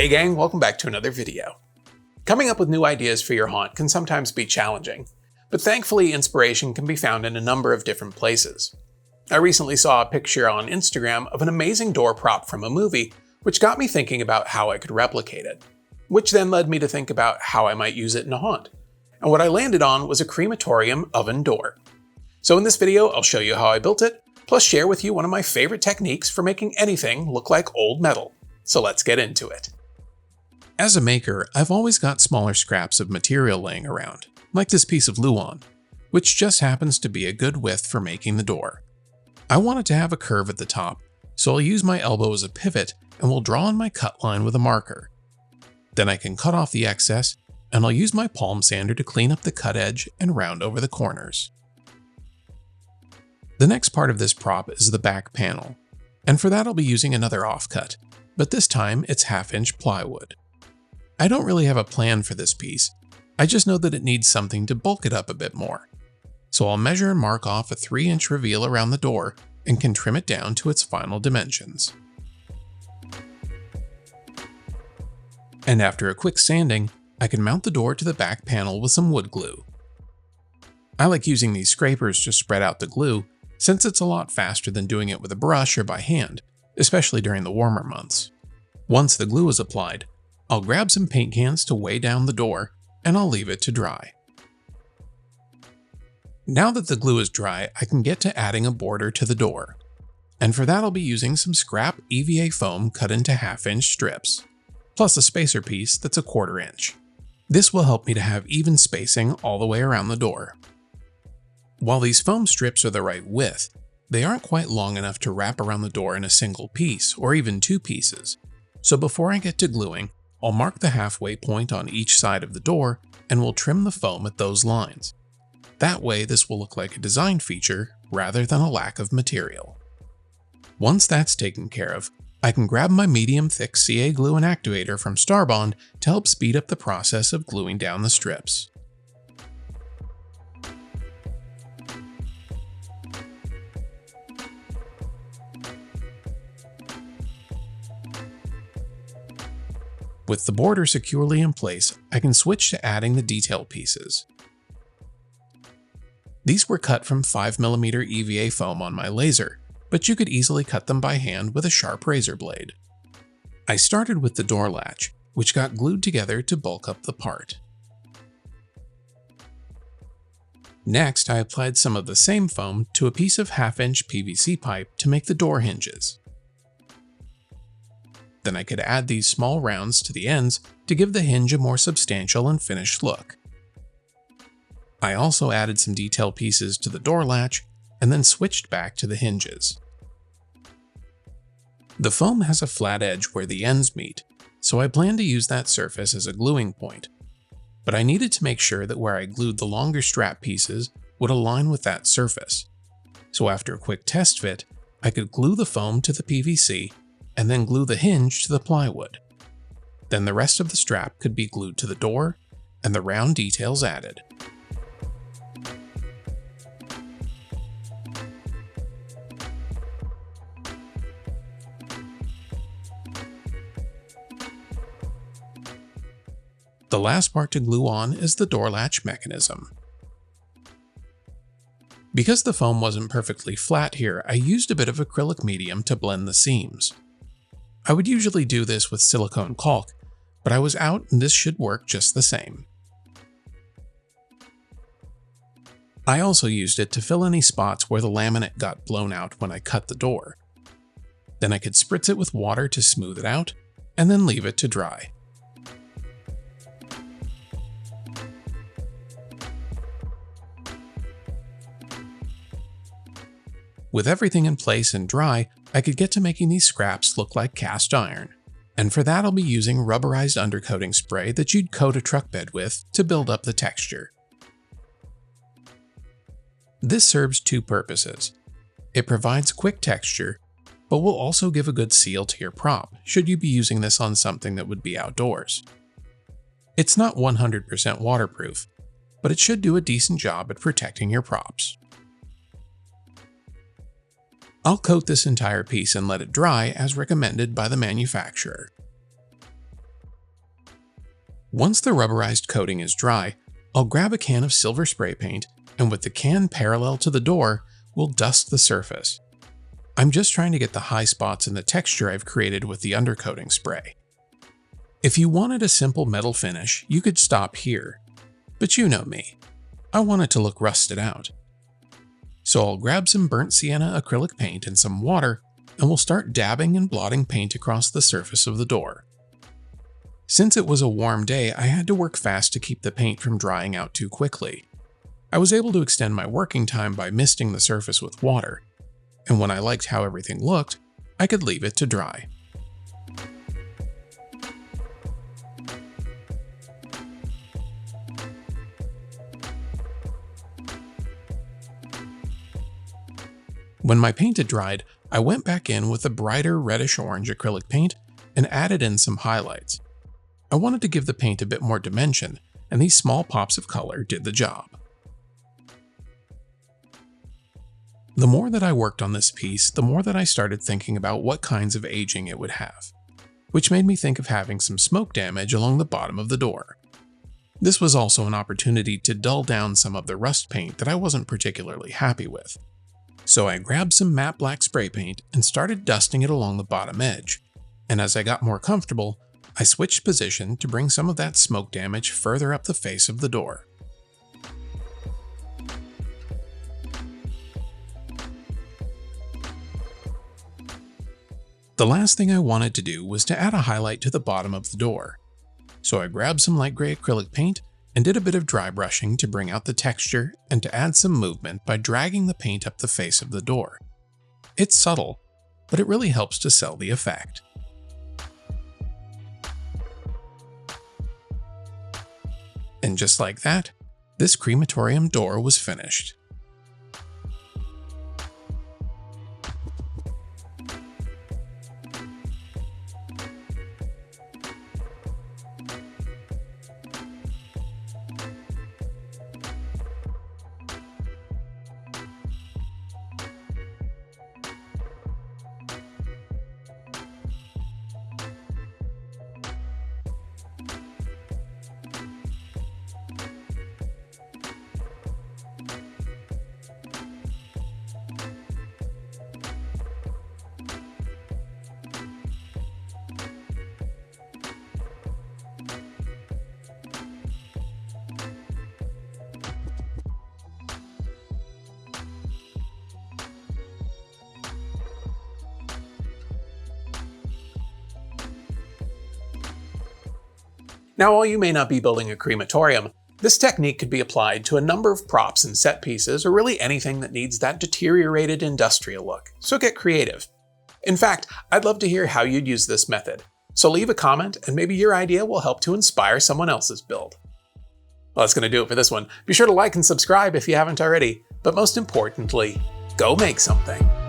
Hey gang, welcome back to another video. Coming up with new ideas for your haunt can sometimes be challenging, but thankfully inspiration can be found in a number of different places. I recently saw a picture on Instagram of an amazing door prop from a movie, which got me thinking about how I could replicate it, which then led me to think about how I might use it in a haunt. And what I landed on was a crematorium oven door. So in this video, I'll show you how I built it, plus share with you one of my favorite techniques for making anything look like old metal. So let's get into it. As a maker, I've always got smaller scraps of material laying around, like this piece of Luan, which just happens to be a good width for making the door. I want it to have a curve at the top, so I'll use my elbow as a pivot and will draw on my cut line with a marker. Then I can cut off the excess, and I'll use my palm sander to clean up the cut edge and round over the corners. The next part of this prop is the back panel, and for that I'll be using another offcut, but this time it's 1/2-inch plywood. I don't really have a plan for this piece, I just know that it needs something to bulk it up a bit more. So I'll measure and mark off a 3-inch reveal around the door and can trim it down to its final dimensions. And after a quick sanding, I can mount the door to the back panel with some wood glue. I like using these scrapers to spread out the glue since it's a lot faster than doing it with a brush or by hand, especially during the warmer months. Once the glue is applied, I'll grab some paint cans to weigh down the door, and I'll leave it to dry. Now that the glue is dry, I can get to adding a border to the door. And for that I'll be using some scrap EVA foam cut into 1/2-inch strips, plus a spacer piece that's a 1/4 inch. This will help me to have even spacing all the way around the door. While these foam strips are the right width, they aren't quite long enough to wrap around the door in a single piece or even 2 pieces. So before I get to gluing, I'll mark the halfway point on each side of the door and will trim the foam at those lines. That way this will look like a design feature rather than a lack of material. Once that's taken care of, I can grab my medium-thick CA glue and activator from Starbond to help speed up the process of gluing down the strips. With the border securely in place, I can switch to adding the detail pieces. These were cut from 5mm EVA foam on my laser, but you could easily cut them by hand with a sharp razor blade. I started with the door latch, which got glued together to bulk up the part. Next, I applied some of the same foam to a piece of 1/2-inch PVC pipe to make the door hinges. Then I could add these small rounds to the ends to give the hinge a more substantial and finished look. I also added some detail pieces to the door latch and then switched back to the hinges. The foam has a flat edge where the ends meet, so I plan to use that surface as a gluing point. But I needed to make sure that where I glued the longer strap pieces would align with that surface. So after a quick test fit, I could glue the foam to the PVC and then glue the hinge to the plywood. Then the rest of the strap could be glued to the door and the round details added. The last part to glue on is the door latch mechanism. Because the foam wasn't perfectly flat here, I used a bit of acrylic medium to blend the seams. I would usually do this with silicone caulk, but I was out and this should work just the same. I also used it to fill any spots where the laminate got blown out when I cut the door. Then I could spritz it with water to smooth it out, and then leave it to dry. With everything in place and dry, I could get to making these scraps look like cast iron. And for that I'll be using rubberized undercoating spray that you'd coat a truck bed with to build up the texture. This serves 2 purposes. It provides quick texture, but will also give a good seal to your prop should you be using this on something that would be outdoors. It's not 100% waterproof, but it should do a decent job at protecting your props. I'll coat this entire piece and let it dry as recommended by the manufacturer. Once the rubberized coating is dry, I'll grab a can of silver spray paint, and with the can parallel to the door, we'll dust the surface. I'm just trying to get the high spots in the texture I've created with the undercoating spray. If you wanted a simple metal finish, you could stop here. But you know me. I want it to look rusted out. So I'll grab some burnt sienna acrylic paint and some water, and we'll start dabbing and blotting paint across the surface of the door. Since it was a warm day, I had to work fast to keep the paint from drying out too quickly. I was able to extend my working time by misting the surface with water, and when I liked how everything looked, I could leave it to dry. When my paint had dried, I went back in with a brighter reddish-orange acrylic paint and added in some highlights. I wanted to give the paint a bit more dimension, and these small pops of color did the job. The more that I worked on this piece, the more that I started thinking about what kinds of aging it would have, which made me think of having some smoke damage along the bottom of the door. This was also an opportunity to dull down some of the rust paint that I wasn't particularly happy with. So I grabbed some matte black spray paint and started dusting it along the bottom edge, and as I got more comfortable, I switched position to bring some of that smoke damage further up the face of the door. The last thing I wanted to do was to add a highlight to the bottom of the door. So I grabbed some light gray acrylic paint and did a bit of dry brushing to bring out the texture and to add some movement by dragging the paint up the face of the door. It's subtle, but it really helps to sell the effect. And just like that, this crematorium door was finished. Now, while you may not be building a crematorium, this technique could be applied to a number of props and set pieces, or really anything that needs that deteriorated industrial look, so get creative. In fact, I'd love to hear how you'd use this method, so leave a comment and maybe your idea will help to inspire someone else's build. Well, that's going to do it for this one. Be sure to like and subscribe if you haven't already, but most importantly, go make something.